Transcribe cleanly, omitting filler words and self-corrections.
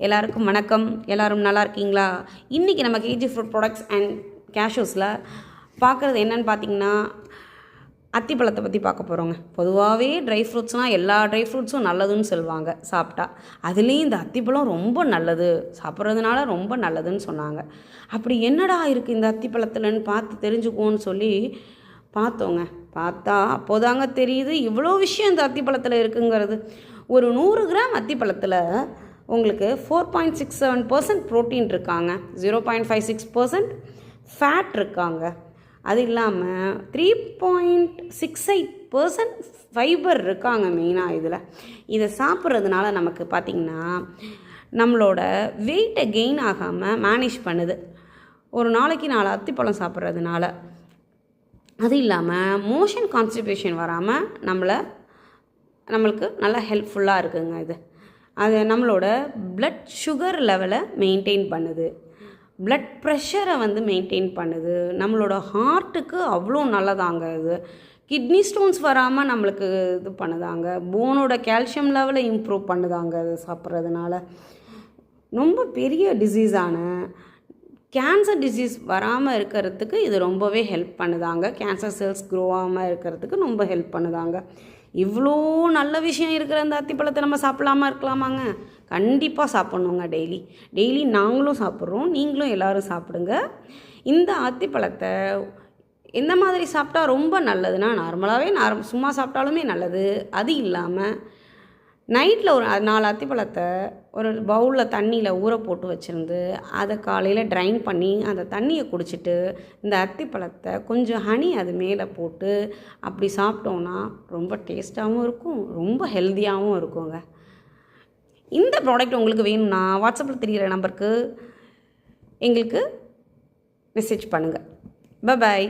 எல்லாருக்கும் வணக்கம். எல்லோரும் நல்லா இருக்கீங்களா? இன்றைக்கி நம்ம கேஜி ஃப்ரூட் ப்ராடக்ட்ஸ் அண்ட் கேஷ்யூஸில் பார்க்குறது என்னென்னு பார்த்தீங்கன்னா, அத்திப்பழத்தை பற்றி பார்க்க போகிறோங்க. பொதுவாகவே ட்ரை ஃப்ரூட்ஸ்னால் எல்லா ட்ரை ஃப்ரூட்ஸும் நல்லதுன்னு சொல்லுவாங்க சாப்பிட்டா. அதுலேயும் இந்த அத்திப்பழம் ரொம்ப நல்லது, சாப்பிட்றதுனால ரொம்ப நல்லதுன்னு சொன்னாங்க. அப்படி என்னடா இருக்குது இந்த அத்திப்பழத்துலன்னு பார்த்து தெரிஞ்சுக்குவோன்னு சொல்லி பார்த்தோங்க. பார்த்தா அப்போதாங்க தெரியுது இவ்வளோ விஷயம் இந்த அத்திப்பழத்தில் இருக்குங்கிறது. ஒரு 100 கிராம் அத்திப்பழத்தில் உங்களுக்கு 4.67% ப்ரோட்டீன் இருக்காங்க, 0.56% ஃபேட் இருக்காங்க. அது இல்லாமல் 3.68% ஃபைபர் இருக்காங்க மெயினாக இதில். இதை சாப்பிட்றதுனால நமக்கு பார்த்திங்கன்னா நம்மளோட வெயிட்டை கெயின் ஆகாமல் மேனேஜ் பண்ணுது. ஒரு நாளைக்கு 4 அத்திப்பழம் சாப்பிட்றதுனால. அது இல்லாமல் மோஷன் கான்ஸ்டிபேஷன் வராமல் நம்மளுக்கு நல்லா ஹெல்ப்ஃபுல்லாக இருக்குங்க இது. அது நம்மளோட பிளட் சுகர் லெவலை மெயின்டைன் பண்ணுது, பிளட் ப்ரெஷரை மெயின்டைன் பண்ணுது. நம்மளோட ஹார்ட்டுக்கு அவ்வளோ நல்லதாங்க இது. கிட்னி ஸ்டோன்ஸ் வராமல் நம்மளுக்கு இது பண்ணுதாங்க. போனோட கால்சியம் லெவலை இம்ப்ரூவ் பண்ணுதாங்க அது சாப்பிட்றதுனால. ரொம்ப பெரிய டிசீஸான கேன்சர் டிசீஸ் வராமல் இருக்கிறதுக்கு இது ரொம்பவே ஹெல்ப் பண்ணுதாங்க. கேன்சர் செல்ஸ் க்ரோ ஆகாமல் இருக்கிறதுக்கு ரொம்ப ஹெல்ப் பண்ணுதாங்க. இவ்வளோ நல்ல விஷயம் இருக்கிற அந்த அத்திப்பழத்தை நம்ம சாப்பிடாமல் இருக்கலாமாங்க? கண்டிப்பாக சாப்பிட்ணுங்க. டெய்லி நாங்களும் சாப்பிட்றோம், நீங்களும் எல்லோரும் சாப்பிடுங்க. இந்த அத்திப்பழத்தை எந்த மாதிரி சாப்பிட்டா ரொம்ப நல்லதுன்னா, நார்மலாகவே சும்மா சாப்பிட்டாலுமே நல்லது. அது இல்லாமல் நைட்டில் ஒரு 4 அத்திப்பழத்தை ஒரு பவுலில் தண்ணியில் ஊற போட்டு வச்சுருந்து அதை காலையில் ட்ரைன் பண்ணி அந்த தண்ணியை குடிச்சிட்டு இந்த அத்திப்பழத்தை கொஞ்சம் ஹனி அது மேலே போட்டு அப்படி சாப்பிட்டோன்னா ரொம்ப டேஸ்ட்டாகவும் இருக்கும், ரொம்ப ஹெல்த்தியாகவும் இருக்குங்க. இந்த ப்ராடக்ட் உங்களுக்கு வேணும்னா வாட்ஸ்அப்பில் தெரிகிற நம்பருக்கு எங்களுக்கு மெசேஜ் பண்ணுங்கள். பாய்.